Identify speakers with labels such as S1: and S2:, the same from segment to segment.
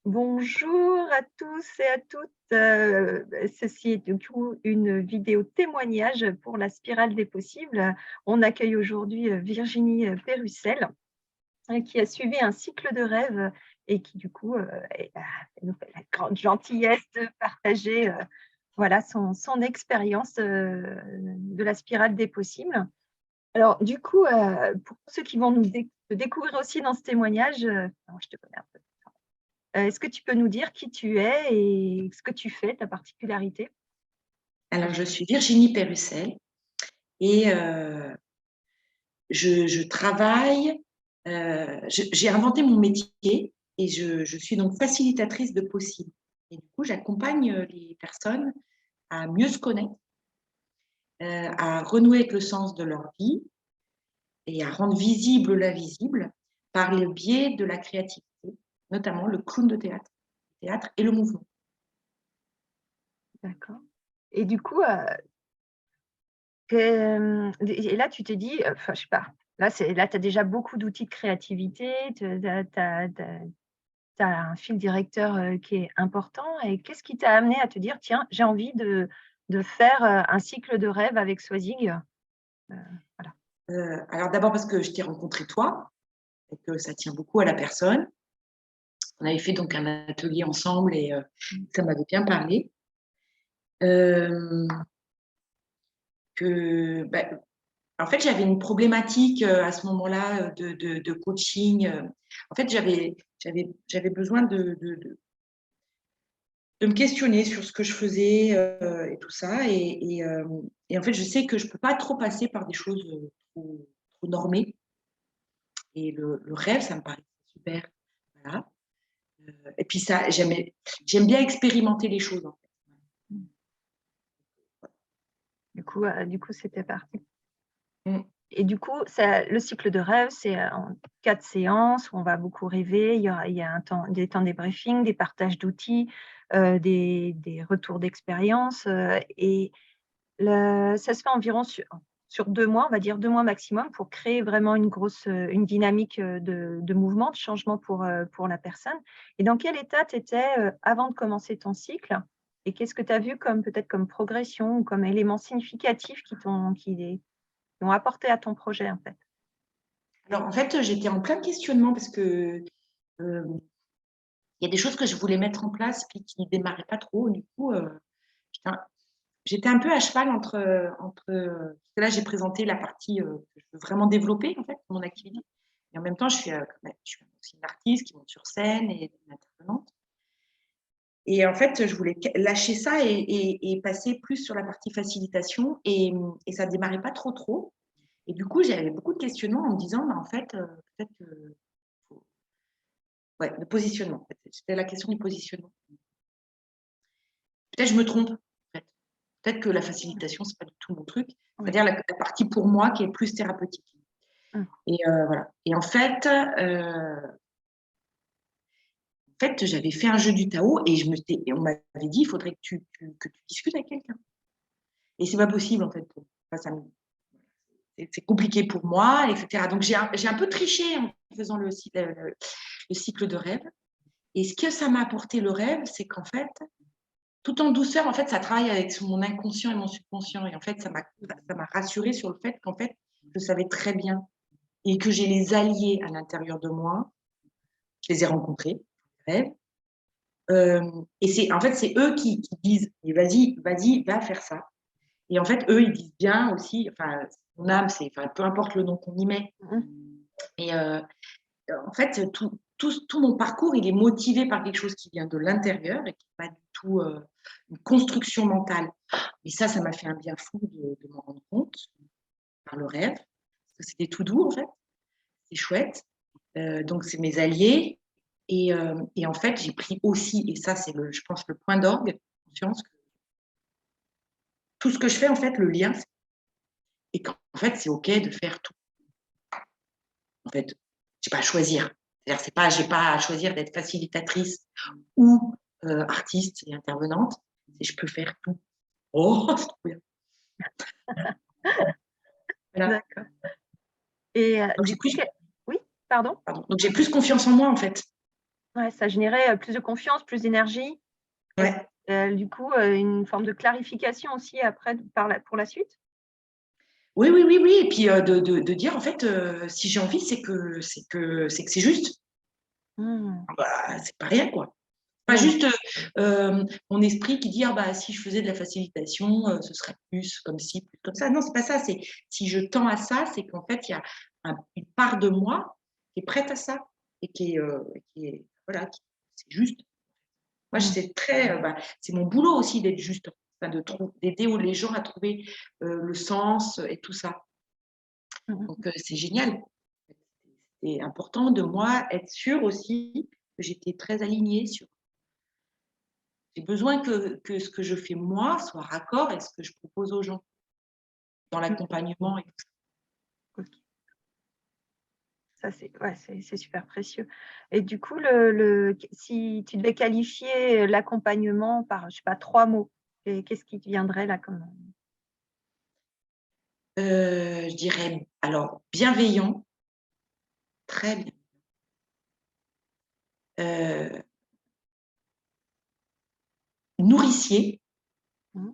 S1: Bonjour à tous et à toutes. Ceci est du coup une vidéo témoignage pour la spirale des possibles. On accueille aujourd'hui, Virginie, Pérussel, qui a suivi un cycle de rêve et qui du coup, elle nous fait la grande gentillesse de partager, voilà son expérience, de la spirale des possibles. Alors du coup, pour ceux qui vont nous te découvrir aussi dans ce témoignage, moi je te connais un peu. Est-ce que tu peux nous dire qui tu es et ce que tu fais, ta particularité?
S2: Alors, je suis Virginie Pérussel et je travaille, j'ai inventé mon métier et je suis donc facilitatrice de possibles et du coup, j'accompagne, les personnes à mieux se connaître, à renouer avec le sens de leur vie et à rendre visible l'invisible par le biais de la créativité, notamment le clown de théâtre et le mouvement.
S1: D'accord, et du coup, et là tu t'es dit, enfin je sais pas, là tu as déjà beaucoup d'outils de créativité, tu as un fil directeur, qui est important, et qu'est-ce qui t'a amené à te dire: «Tiens, j'ai envie de faire, un cycle de rêve avec Swazig»? Heu, voilà.
S2: Alors d'abord parce que je t'ai rencontré toi et que ça tient beaucoup à la personne. On avait fait donc un atelier ensemble et
S1: Mmh.
S2: ça m'avait bien parlé. Hem, bah, en fait, j'avais une problématique, à ce moment-là, de coaching, en fait, j'avais besoin de me questionner sur ce que je faisais, et tout ça et en fait, je sais que je peux pas trop passer par des choses, trop normées et le rêve, ça me paraissait super, voilà, et puis ça j'aime bien expérimenter les choses, en fait.
S1: Mmh. Du coup, c'était parti.
S2: Mmh.
S1: Et du coup, ça le cycle de rêve, c'est, en 4 séances où on va beaucoup rêver. Il y a un temps des temps débriefing, des partages d'outils, des retours d'expérience, et ça se fait environ sur 2 mois, on va dire 2 mois maximum, pour créer vraiment une dynamique, de mouvement, de changement pour la personne. Et dans quel état tu étais, avant de commencer ton cycle? Et qu'est-ce que tu as vu comme peut-être comme progression ou comme éléments significatifs qui ont apporté à ton projet, en fait?
S2: Alors, en fait, j'étais en plein questionnement parce que, hem, il y a des choses que je voulais mettre en place puis qui démarraient pas trop. Du coup, j'étais un j'étais un peu à cheval parce que là, j'ai présenté la partie, que je veux vraiment développer, en fait, mon activité et en même temps, je suis aussi une artiste qui monte sur scène et une intervenante et en fait, je voulais lâcher ça et passer plus sur la partie facilitation et ça démarrait pas trop et du coup, j'avais beaucoup de questionnements en me disant: «Bah, en fait, peut-être que faut». Ouais, le positionnement, en fait. C'était la question du positionnement. Peut-être je me trompe, en fait. Peut-être que la facilitation, c'est pas du tout mon truc.
S1: Oui.
S2: C'est-à-dire la partie pour moi qui est plus thérapeutique
S1: Mmh.
S2: et voilà et en fait, j'avais fait un jeu du Tao et on m'avait dit: «Il faudrait que tu discutes avec quelqu'un» et c'est pas possible, en fait, enfin, c'est compliqué pour moi et cetera. Donc j'ai un peu triché en faisant le cycle de rêve et ce que ça m'a apporté le rêve, c'est qu'en fait, tout en douceur, en fait, ça travaille avec mon inconscient et mon subconscient et en fait, ça m'a rassurée sur le fait qu'en fait, je savais très bien et que j'ai les alliés à l'intérieur de moi. Je les ai rencontrés, rêve, et c'est eux qui disent: «Mais vas-y, va faire ça» et en fait, eux, ils disent bien aussi, enfin, mon âme, enfin, peu importe le nom qu'on y met
S1: Mmh.
S2: et en fait, tout mon parcours, il est motivé par quelque chose qui vient de l'intérieur et qui est pas du tout, une construction mentale. Et ça m'a fait un bien fou de m'en rendre compte par le rêve, parce que c'était tout doux, en fait, c'est chouette. Donc c'est mes alliés et en fait, j'ai pris aussi et ça, c'est je pense le point d'orgue, conscience que tout ce que je fais, en fait, le lien, et qu'en fait, c'est OK de faire tout. En fait, j'ai pas à choisir. C'est-à-dire, j'ai pas à choisir d'être facilitatrice ou artiste et intervenante, c'est je peux faire tout. Oh, c'est trop bien. Voilà.
S1: D'accord, et
S2: Donc
S1: du coup, oui, pardon?
S2: donc j'ai plus confiance en moi, en fait.
S1: Ouais, ça générait, plus de confiance, plus d'énergie et
S2: Ouais.
S1: du coup, une forme de clarification aussi après pour la suite?
S2: Oui, oui, oui, oui et puis, de dire en fait, si j'ai envie, c'est que c'est juste.
S1: Mmh.
S2: Ah bah, c'est pas rien, quoi. Pas
S1: Non, non.
S2: juste, mon esprit qui dit: «Ah bah, si je faisais de la facilitation, ce serait plus comme ci, plus comme ça». Non, c'est pas ça, c'est si je tends à ça, c'est qu'en fait, il y a une part de moi qui est prête à ça et qui est voilà, qui c'est juste. Moi,
S1: Mmh.
S2: c'est très, bah, c'est mon boulot aussi d'être juste, enfin d'aider les gens à trouver, le sens et tout ça.
S1: Mmh mh.
S2: Donc c'est génial. C'est important de moi être sûre aussi que j'étais très alignée sur j'ai besoin que ce que je fais moi soit raccord avec ce que je propose aux gens dans
S1: Mmh.
S2: l'accompagnement et tout ça.
S1: OK. Ça, c'est ouais, c'est super précieux et du coup, le si tu devais qualifier, l'accompagnement par, je sais pas, 3 mots, et qu'est-ce qui te viendrait là comme,
S2: Je dirais alors bienveillant, très bien, heu, nourricier,
S1: mmh,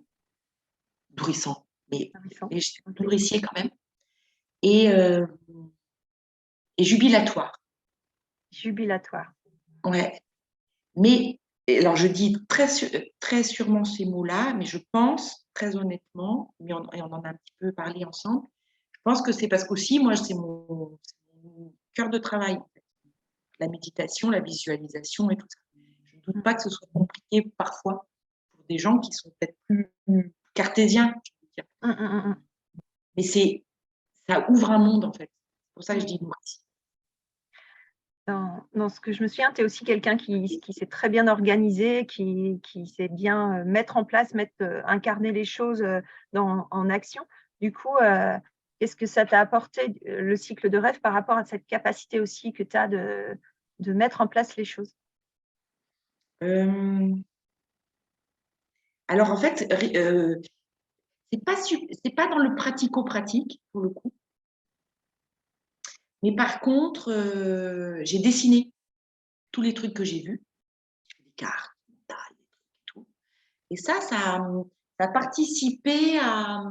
S2: nourrissant, mais
S1: nourrissant?
S2: mais j
S1: OK.
S2: nourricier quand même et jubilatoire.
S1: Jubilatoire.
S2: Ouais, mais et alors je dis très sûrement ces mots-là, mais je pense très honnêtement, mais on en a un petit peu parlé ensemble, je pense que c'est parce qu'aussi moi c'est mon cœur de travail, en fait. La méditation, la visualisation et tout ça. Je ne doute
S1: Mmh.
S2: pas que ce soit compliqué parfois pour des gens qui sont peut-être plus cartésiens, je veux dire.
S1: Mmh, mmh, mmh,
S2: Mais ça ouvre un monde en fait. C'est pour ça que
S1: mmh.
S2: je dis nourrici.
S1: Dans ce que je me souviens, tu es aussi quelqu'un qui s'est très bien organisé, qui sait bien, mettre en place, incarner les choses, en action. Du coup, qu'est-ce que ça t'a apporté, le cycle de rêve par rapport à cette capacité aussi que tu as de mettre en place les choses?
S2: Hem, alors en fait, c'est pas dans le pratico-pratique pour le coup, mais par contre, j'ai dessiné tous les trucs que j'ai vus. J'ai fait des cartes mentales, des trucs et tout et ça a participé à,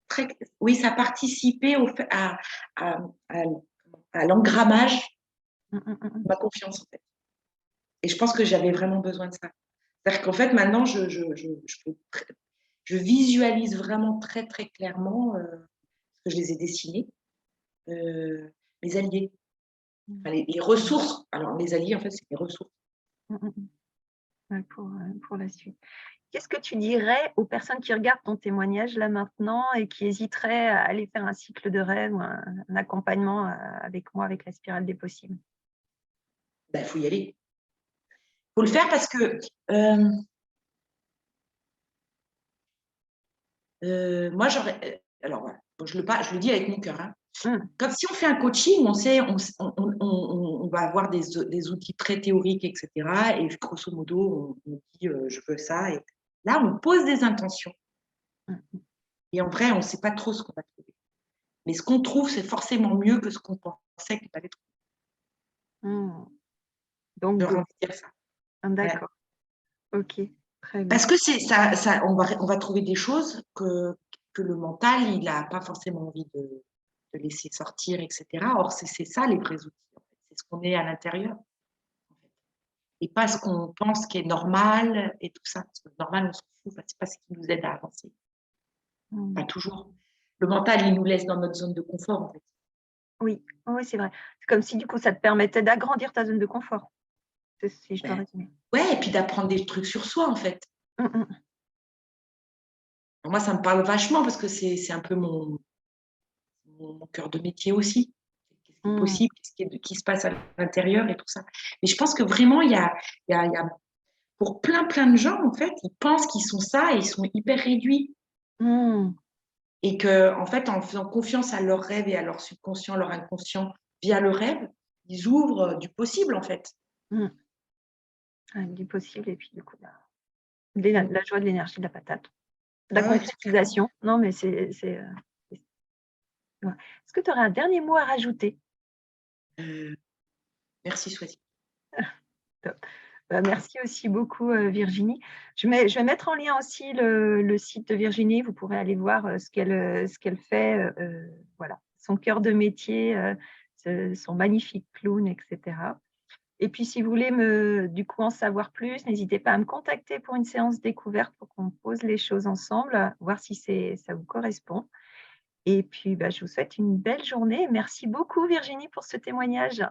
S2: très oui, ça a participé au fait à à l'engrammage
S1: Mmh, mmh, mmh, mmh.
S2: de ma confiance, en fait et je pense que j'avais vraiment besoin de ça. C'est-à-dire qu'en fait, maintenant, je peux très je visualise vraiment très, très clairement, parce que je les ai dessinés, mes alliés,
S1: Mmh.
S2: enfin les ressources. Alors les alliés, en fait, c'est les ressources.
S1: Mmh, mmh, mmh. Ouais, pour la suite. Qu'est-ce que tu dirais aux personnes qui regardent ton témoignage là maintenant et qui hésiteraient à aller faire un cycle de rêve ou un accompagnement, avec moi, avec la spirale des possibles?
S2: Bah, il faut y aller. Faut le faire parce que, hem, moi j'aurais alors voilà, je le dis avec mon cœur, hein.
S1: Mmh.
S2: Comme si on fait un coaching, on sait, on va avoir des outils très théoriques et cetera et grosso modo, on dit, «Je veux ça» et là, on pose des intentions
S1: Mmh.
S2: et en vrai, on ne sait pas trop ce qu'on va trouver. Mais ce qu'on trouve, c'est forcément mieux que ce qu'on pensait qu'il fallait trouver.
S1: Mmh. Donc
S2: J'aurais
S1: go.
S2: envie de dire ça.
S1: Ah
S2: Ouais.
S1: d'accord. OK. Très bien.
S2: Parce que c'est ça on va trouver des choses que le mental, il a pas forcément envie de laisser sortir et cetera. Or, c'est ça les vrais outils, en fait. C'est ce qu'on est à l'intérieur, en fait et pas ce qu'on pense qui est normal et tout ça. Parce que normal, on s'en fout, enfin, c'est pas ce qui nous aide à avancer.
S1: Mmh.
S2: Pas toujours. Le mental, il nous laisse dans notre zone de confort, en fait.
S1: Oui, oui, c'est vrai. C'est comme si du coup ça te permettait d'agrandir ta zone de confort, si je dois
S2: Ben,
S1: résumer.
S2: ouais et puis d'apprendre des trucs sur soi, en fait.
S1: Mmh mh.
S2: Moi, ça me parle vachement parce que c'est un peu mon cœur de métier aussi. Qu'est-ce qui est
S1: Mmh.
S2: possible? Qui se passe à l'intérieur et tout ça? Mais je pense que vraiment il y a pour plein de gens, en fait, ils pensent qu'ils sont ça et ils sont hyper réduits
S1: Mmh.
S2: et qu'en fait, en faisant confiance à leurs rêves et à leur subconscient, leur inconscient via le rêve, ils ouvrent, du possible, en fait.
S1: Mmh. Ouais, du possible et puis du coup
S2: Mmh.
S1: la joie de l'énergie, de la patate, de la
S2: Ouais, ouais, clairement.
S1: concrétisation. Non mais ouais. Est-ce que tu aurais un dernier mot à rajouter?
S2: Heu, Merci, Swazik.
S1: Top. Bah, merci aussi beaucoup, Virginie. Je vais mettre en lien aussi le site de Virginie. Vous pourrez aller voir, ce qu'elle fait, voilà, son cœur de métier, son magnifique clown et cetera. Et puis si vous voulez du coup en savoir plus, n'hésitez pas à me contacter pour une séance découverte pour qu'on pose les choses ensemble, voir si ça vous correspond. Et puis, bah, je vous souhaite une belle journée. Merci beaucoup Virginie pour ce témoignage.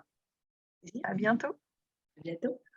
S2: Plaisir.
S1: À bientôt.
S2: À bientôt.